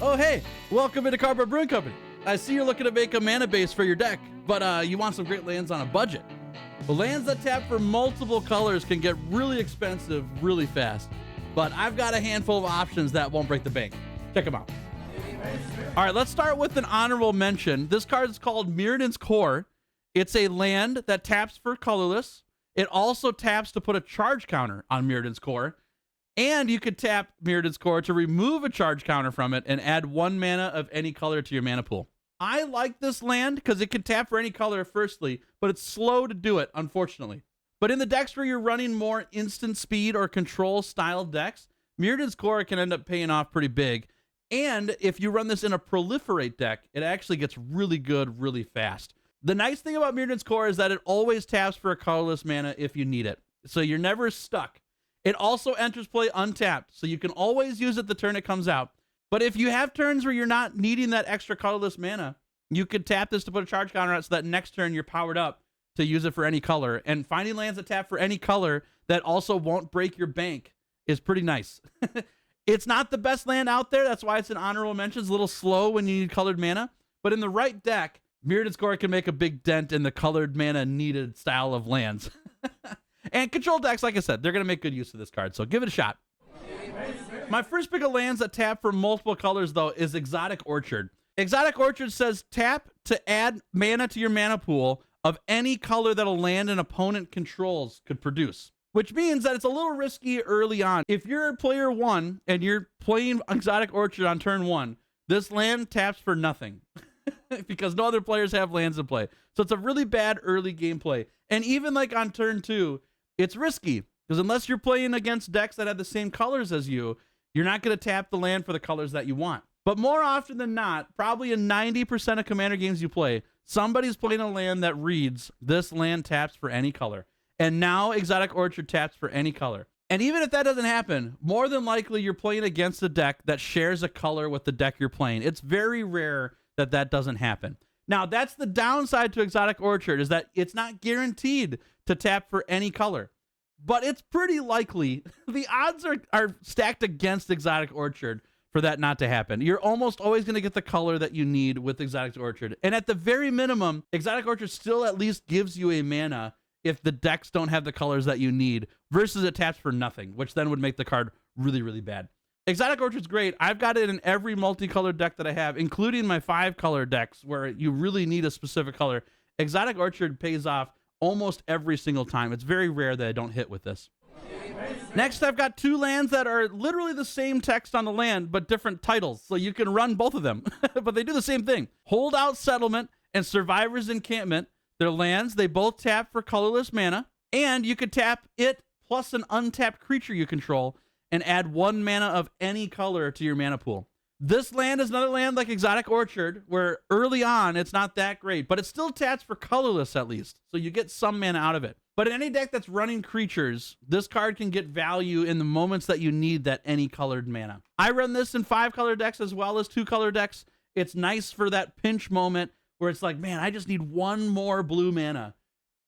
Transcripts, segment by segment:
Oh, hey, welcome into Cardboard Brewing Company. I see you're looking to make a mana base for your deck, but you want some great lands on a budget. Well, lands that tap for multiple colors can get really expensive really fast, but I've got a handful of options that won't break the bank. Check them out. All right, let's start with an honorable mention. This card is called Mirrodin's Core. It's a land that taps for colorless. It also taps to put a charge counter on Mirrodin's Core. And you could tap Mirrodin's Core to remove a charge counter from it and add 1 mana of any color to your mana pool. I like this land because it can tap for any color firstly, but it's slow to do it, unfortunately. But in the decks where you're running more instant speed or control style decks, Mirrodin's Core can end up paying off pretty big. And if you run this in a proliferate deck, it actually gets really good really fast. The nice thing about Mirrodin's Core is that it always taps for a colorless mana if you need it. So you're never stuck. It also enters play untapped, so you can always use it the turn it comes out. But if you have turns where you're not needing that extra colorless mana, you could tap this to put a charge counter out so that next turn you're powered up to use it for any color. And finding lands that tap for any color that also won't break your bank is pretty nice. It's not the best land out there. That's why it's an honorable mention. It's a little slow when you need colored mana. But in the right deck, Mirrodin's Core can make a big dent in the colored mana needed style of lands. And control decks, like I said, they're going to make good use of this card, so give it a shot. My first pick of lands that tap for multiple colors, though, is Exotic Orchard. Exotic Orchard says tap to add mana to your mana pool of any color that a land an opponent controls could produce, which means that it's a little risky early on. If you're player 1 and you're playing Exotic Orchard on turn 1, this land taps for nothing because no other players have lands in play. So it's a really bad early gameplay. And even like on turn 2, it's risky because unless you're playing against decks that have the same colors as you, you're not going to tap the land for the colors that you want. But more often than not, probably in 90% of Commander games you play, somebody's playing a land that reads, this land taps for any color. And now Exotic Orchard taps for any color. And even if that doesn't happen, more than likely you're playing against a deck that shares a color with the deck you're playing. It's very rare that that doesn't happen. Now, that's the downside to Exotic Orchard, is that it's not guaranteed to tap for any color. But it's pretty likely. The odds are stacked against Exotic Orchard for that not to happen. You're almost always going to get the color that you need with Exotic Orchard. And at the very minimum, Exotic Orchard still at least gives you a mana if the decks don't have the colors that you need, versus it taps for nothing, which then would make the card really, really bad. Exotic Orchard's great. I've got it in every multicolored deck that I have, including my 5-color decks where you really need a specific color. Exotic Orchard pays off almost every single time. It's very rare that I don't hit with this. Next, I've got 2 lands that are literally the same text on the land, but different titles. So you can run both of them, but they do the same thing. Holdout Settlement and Survivor's Encampment. They're lands. They both tap for colorless mana, and you could tap it plus an untapped creature you control and add 1 mana of any color to your mana pool. This land is another land like Exotic Orchard, where early on it's not that great, but it still taps for colorless at least, so you get some mana out of it. But in any deck that's running creatures, this card can get value in the moments that you need that any colored mana. I run this in 5-color decks as well as 2-color decks. It's nice for that pinch moment where it's like, man, I just need 1 more blue mana.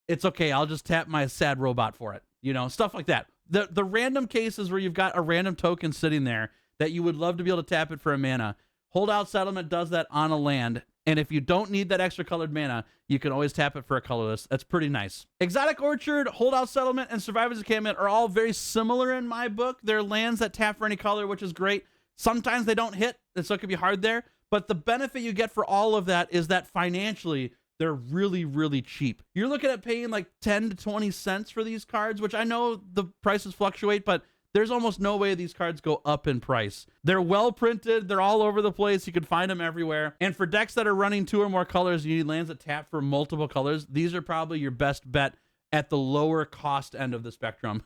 It's okay, I'll just tap my sad robot for it. You know, stuff like that. The random cases where you've got a random token sitting there that you would love to be able to tap it for a mana. Holdout Settlement does that on a land. And if you don't need that extra colored mana, you can always tap it for a colorless. That's pretty nice. Exotic Orchard, Holdout Settlement, and Survivor's Encampment are all very similar in my book. They're lands that tap for any color, which is great. Sometimes they don't hit, and so it can be hard there. But the benefit you get for all of that is that financially, they're really, really cheap. You're looking at paying like 10 to 20 cents for these cards, which I know the prices fluctuate, but there's almost no way these cards go up in price. They're well printed. They're all over the place. You can find them everywhere. And for decks that are running 2 or more colors, you need lands that tap for multiple colors. These are probably your best bet at the lower cost end of the spectrum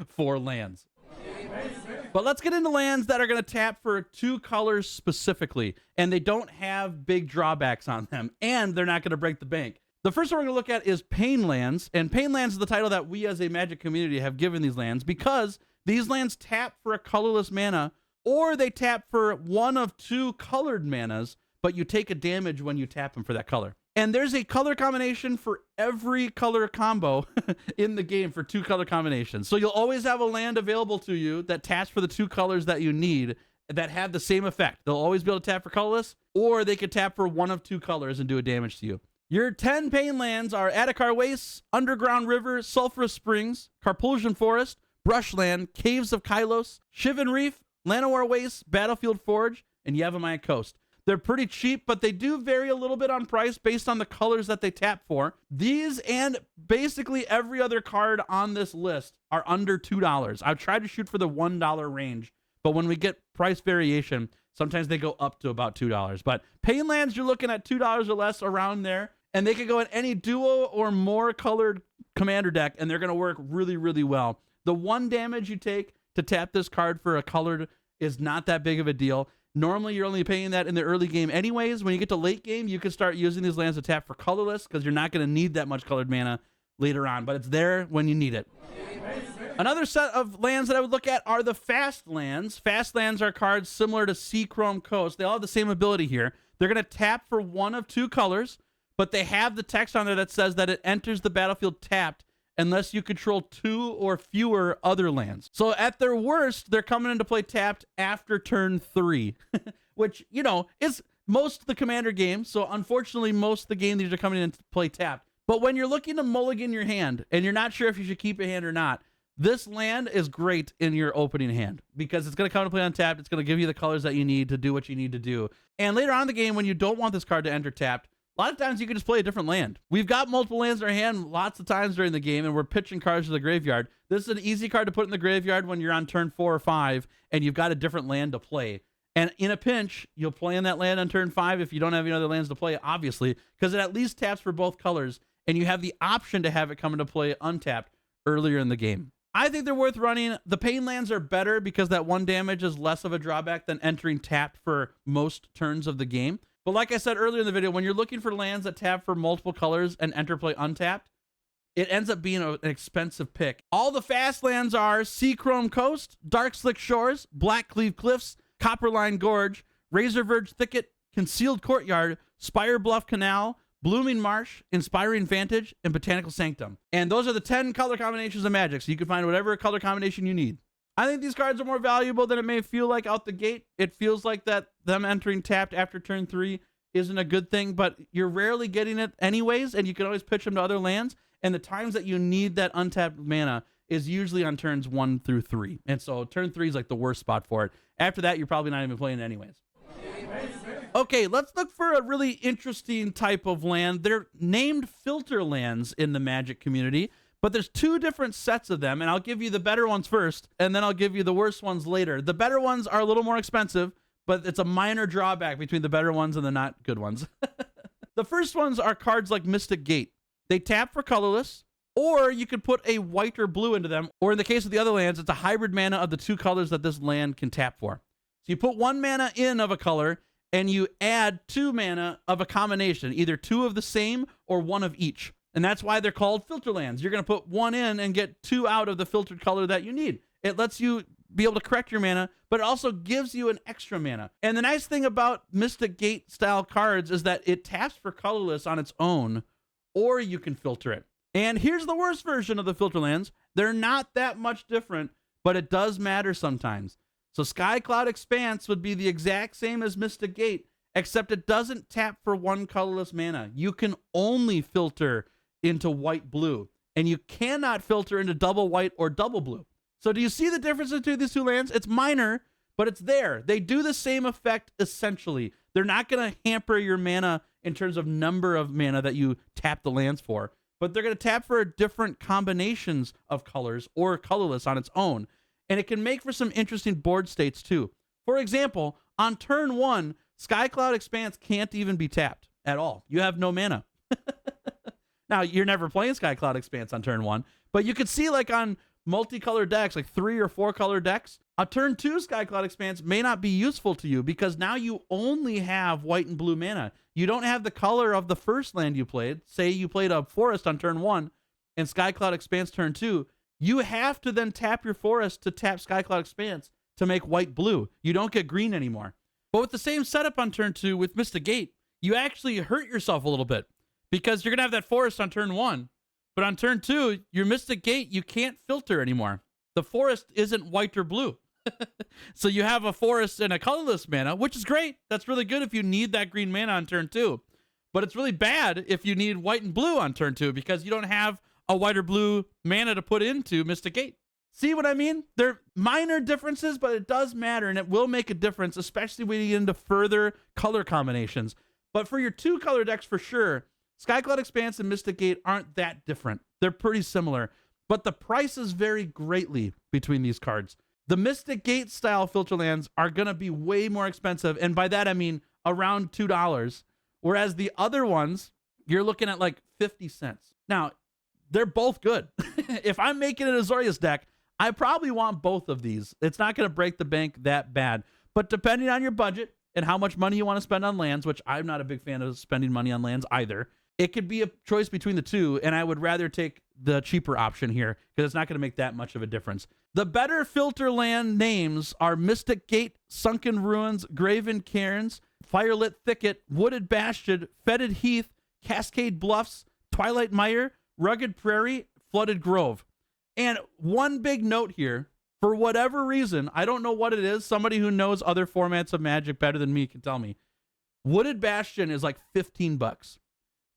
for lands. But let's get into lands that are going to tap for 2 colors specifically, and they don't have big drawbacks on them, and they're not going to break the bank. The first one we're going to look at is Pain Lands, and Pain Lands is the title that we as a Magic community have given these lands because these lands tap for a colorless mana, or they tap for 1 of 2 colored manas, but you take a damage when you tap them for that color. And there's a color combination for every color combo in the game for 2 color combinations. So you'll always have a land available to you that taps for the 2 colors that you need, that have the same effect. They'll always be able to tap for colorless, or they could tap for one of two colors and do a damage to you. Your 10 pain lands are Adakar Wastes, Underground River, Sulphurous Springs, Carpulsion Forest, Brushland, Caves of Kylos, Shivan Reef, Llanowar Wastes, Battlefield Forge, and Yavimaya Coast. They're pretty cheap, but they do vary a little bit on price based on the colors that they tap for. These and basically every other card on this list are under $2. I've tried to shoot for the $1 range, but when we get price variation, sometimes they go up to about $2. But pain lands, you're looking at $2 or less around there, and they can go in any duo or more colored commander deck, and they're going to work really, really well. The one damage you take to tap this card for a colored is not that big of a deal. Normally, you're only paying that in the early game anyways. When you get to late game, you can start using these lands to tap for colorless because you're not going to need that much colored mana later on, but it's there when you need it. Another set of lands that I would look at are the fast lands. Fast lands are cards similar to Seachrome Coast. They all have the same ability here. They're going to tap for one of two colors, but they have the text on there that says that it enters the battlefield tapped unless you control two or fewer other lands. So at their worst, they're coming into play tapped after turn 3, which, you know, is most of the commander game. So unfortunately, most of the game, these are coming into play tapped. But when you're looking to mulligan your hand and you're not sure if you should keep a hand or not, this land is great in your opening hand because it's going to come into play untapped. It's going to give you the colors that you need to do what you need to do. And later on in the game, when you don't want this card to enter tapped, a lot of times you can just play a different land. We've got multiple lands in our hand lots of times during the game, and we're pitching cards to the graveyard. This is an easy card to put in the graveyard when you're on turn 4 or 5, and you've got a different land to play. And in a pinch, you'll play in that land on turn 5 if you don't have any other lands to play, obviously, because it at least taps for both colors, and you have the option to have it come into play untapped earlier in the game. I think they're worth running. The pain lands are better because that one damage is less of a drawback than entering tapped for most turns of the game. But like I said earlier in the video, when you're looking for lands that tap for multiple colors and enter play untapped, it ends up being an expensive pick. All the fast lands are Seachrome Coast, Dark Slick Shores, Blackcleave Cliffs, Copperline Gorge, Razor Verge Thicket, Concealed Courtyard, Spire Bluff Canal, Blooming Marsh, Inspiring Vantage, and Botanical Sanctum. And those are the 10 color combinations of Magic, so you can find whatever color combination you need. I think these cards are more valuable than it may feel like out the gate. It feels like that them entering tapped after turn 3 isn't a good thing, but you're rarely getting it anyways, and you can always pitch them to other lands, and the times that you need that untapped mana is usually on turns 1 through 3. And so turn 3 is like the worst spot for it. After that, you're probably not even playing it anyways. Okay, let's look for a really interesting type of land. They're named filter lands in the Magic community, but there's two different sets of them, and I'll give you the better ones first, and then I'll give you the worst ones later. The better ones are a little more expensive, but it's a minor drawback between the better ones and the not good ones. The first ones are cards like Mystic Gate. They tap for colorless, or you could put a white or blue into them, or in the case of the other lands, it's a hybrid mana of the two colors that this land can tap for. So you put 1 mana in of a color, and you add 2 mana of a combination, either 2 of the same or 1 of each. And that's why they're called filter lands. You're going to put 1 in and get 2 out of the filtered color that you need. It lets you be able to correct your mana, but it also gives you an extra mana. And the nice thing about Mystic Gate style cards is that it taps for colorless on its own, or you can filter it. And here's the worst version of the filter lands. They're not that much different, but it does matter sometimes. So Sky Cloud Expanse would be the exact same as Mystic Gate, except it doesn't tap for 1 colorless mana. You can only filter into white-blue, and you cannot filter into double white or double blue. So do you see the difference between these two lands? It's minor, but it's there. They do the same effect, essentially. They're not going to hamper your mana in terms of number of mana that you tap the lands for, but they're going to tap for different combinations of colors or colorless on its own, and it can make for some interesting board states, too. For example, on turn 1, Sky Cloud Expanse can't even be tapped at all. You have no mana. Now, you're never playing Sky Cloud Expanse on turn 1, but you could see like on multicolor decks, like 3 or 4 color decks, a turn 2 Sky Cloud Expanse may not be useful to you because now you only have white and blue mana. You don't have the color of the first land you played. Say you played a forest on turn 1 and Sky Cloud Expanse turn 2. You have to then tap your forest to tap Sky Cloud Expanse to make white-blue. You don't get green anymore. But with the same setup on turn 2 with Mystic Gate, you actually hurt yourself a little bit because you're going to have that forest on turn 1. But on turn 2, your Mystic Gate, you can't filter anymore. The forest isn't white or blue. So you have a forest and a colorless mana, which is great. That's really good if you need that green mana on turn 2. But it's really bad if you need white and blue on turn 2 because you don't have a white or blue mana to put into Mystic Gate. See what I mean? They're minor differences, but it does matter, and it will make a difference, especially when you get into further color combinations. But for your 2-color decks, for sure, Skycloud Expanse and Mystic Gate aren't that different. They're pretty similar, but the prices vary greatly between these cards. The Mystic Gate style filter lands are going to be way more expensive, and by that I mean around $2, whereas the other ones, you're looking at like 50 cents. Now, they're both good. If I'm making an Azorius deck, I probably want both of these. It's not going to break the bank that bad, but depending on your budget and how much money you want to spend on lands, which I'm not a big fan of spending money on lands either, it could be a choice between the two, and I would rather take the cheaper option here because it's not going to make that much of a difference. The better filter land names are Mystic Gate, Sunken Ruins, Graven Cairns, Firelit Thicket, Wooded Bastion, Fetid Heath, Cascade Bluffs, Twilight Mire, Rugged Prairie, Flooded Grove. And one big note here, for whatever reason, I don't know what it is, somebody who knows other formats of Magic better than me can tell me. Wooded Bastion is like $15.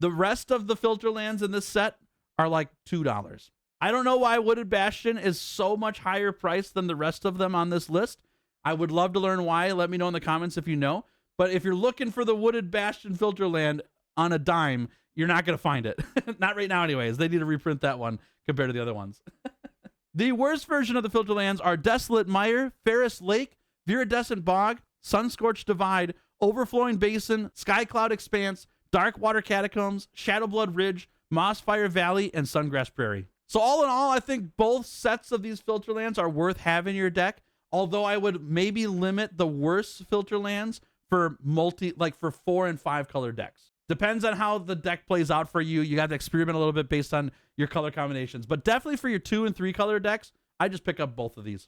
The rest of the filter lands in this set are like $2. I don't know why Wooded Bastion is so much higher priced than the rest of them on this list. I would love to learn why. Let me know in the comments if you know. But if you're looking for the Wooded Bastion filter land on a dime, you're not going to find it. Not right now anyways. They need to reprint that one compared to the other ones. The worst version of the filter lands are Desolate Mire, Ferris Lake, Viridescent Bog, Sunscorched Divide, Overflowing Basin, Skycloud Expanse, Darkwater Catacombs, Shadowblood Ridge, Mossfire Valley, and Sungrass Prairie. So all in all, I think both sets of these filter lands are worth having in your deck, although I would maybe limit the worst filter lands for for 4 and 5 color decks. Depends on how the deck plays out for you. You got to experiment a little bit based on your color combinations. But definitely for your 2 and 3 color decks, I just pick up both of these.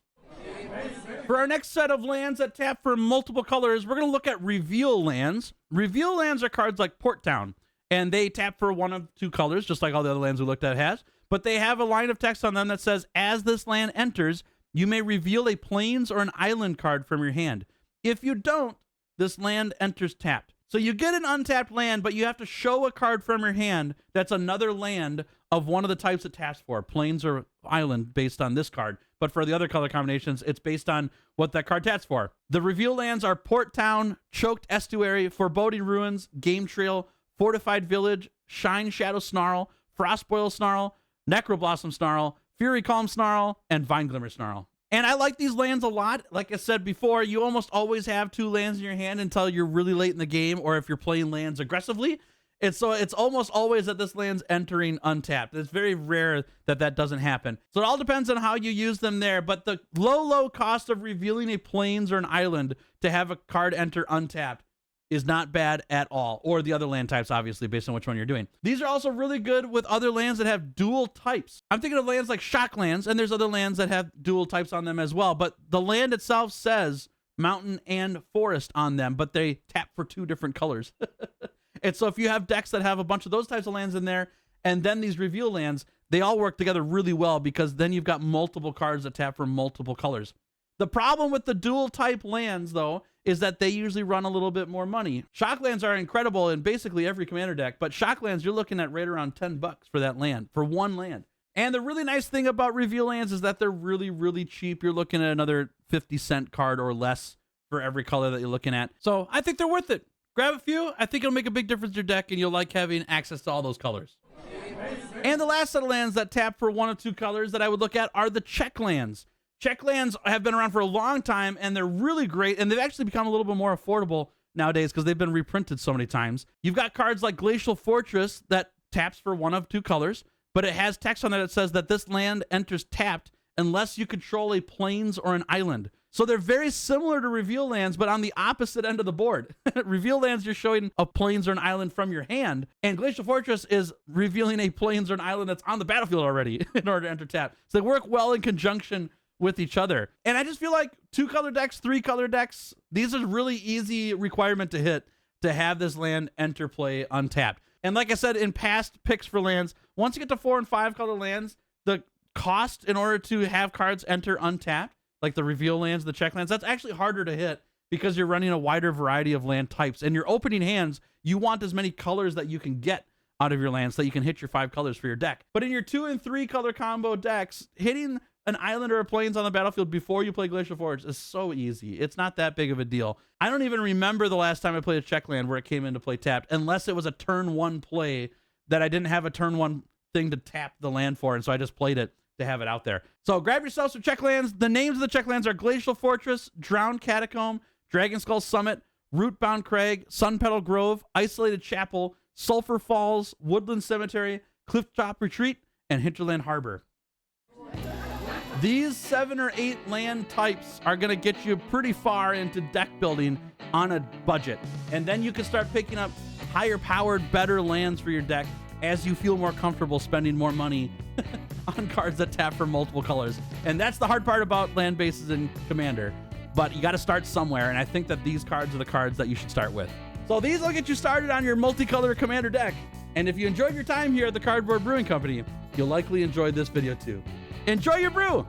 For our next set of lands that tap for multiple colors, we're going to look at Reveal lands. Reveal lands are cards like Port Town, and they tap for 1 of 2 colors, just like all the other lands we looked at has. But they have a line of text on them that says, as this land enters, you may reveal a plains or an island card from your hand. If you don't, this land enters tapped. So you get an untapped land, but you have to show a card from your hand that's another land of one of the types it taps for, plains or island, based on this card. But for the other color combinations, it's based on what that card taps for. The reveal lands are Port Town, Choked Estuary, Foreboding Ruins, Game Trail, Fortified Village, Shine Shadow Snarl, Frostboil Snarl, Necroblossom Snarl, Fury Calm Snarl, and Vine Glimmer Snarl. And I like these lands a lot. Like I said before, you almost always have 2 lands in your hand until you're really late in the game, or if you're playing lands aggressively. It's almost always that this land's entering untapped. It's very rare that that doesn't happen. So it all depends on how you use them there. But the low cost of revealing a plains or an island to have a card enter untapped is not bad at all. Or the other land types, obviously, based on which one you're doing. These are also really good with other lands that have dual types. I'm thinking of lands like Shocklands, and there's other lands that have dual types on them as well. But the land itself says mountain and forest on them, but they tap for 2 different colors. And so if you have decks that have a bunch of those types of lands in there, and then these reveal lands, they all work together really well because then you've got multiple cards that tap for multiple colors. The problem with the dual type lands, though, is that they usually run a little bit more money. Shocklands are incredible in basically every commander deck, but Shocklands, you're looking at right around $10 for that land, for 1 land. And the really nice thing about reveal lands is that they're really, really cheap. You're looking at another 50-cent card or less for every color that you're looking at. So I think they're worth it. Grab a few. I think it'll make a big difference in your deck, and you'll like having access to all those colors. And the last set of lands that tap for 1 of 2 colors that I would look at are the check lands. Check lands have been around for a long time, and they're really great, and they've actually become a little bit more affordable nowadays because they've been reprinted so many times. You've got cards like Glacial Fortress that taps for 1 of 2 colors, but it has text on there that says that this land enters tapped unless you control a plains or an island. So they're very similar to reveal lands, but on the opposite end of the board. Reveal lands, you're showing a plains or an island from your hand, and Glacial Fortress is revealing a plains or an island that's on the battlefield already in order to enter tap. So they work well in conjunction with each other. And I just feel like 2 color decks, 3 color decks, these are really easy requirement to hit to have this land enter play untapped. And like I said in past picks for lands, once you get to 4 and 5 color lands, the cost in order to have cards enter untapped like the reveal lands, the check lands, that's actually harder to hit because you're running a wider variety of land types. And your opening hands, you want as many colors that you can get out of your lands so that you can hit your 5 colors for your deck. But in your 2 and 3 color combo decks, hitting an island or a plains on the battlefield before you play Glacial Forge is so easy. It's not that big of a deal. I don't even remember the last time I played a check land where it came into play tapped, unless it was a turn 1 play that I didn't have a turn 1 thing to tap the land for, and so I just played it to have it out there. So grab yourself some check lands. The names of the check lands are Glacial Fortress, Drowned Catacomb, Dragon Skull Summit, Rootbound Crag, Sun Petal Grove, Isolated Chapel, Sulphur Falls, Woodland Cemetery, Clifftop Retreat, and Hinterland Harbor. These 7 or 8 land types are going to get you pretty far into deck building on a budget. And then you can start picking up higher powered, better lands for your deck as you feel more comfortable spending more money on cards that tap for multiple colors. And that's the hard part about land bases in Commander. But you got to start somewhere, and I think that these cards are the cards that you should start with. So these will get you started on your multicolor Commander deck. And if you enjoyed your time here at the Cardboard Brewing Company, you'll likely enjoy this video too. Enjoy your brew!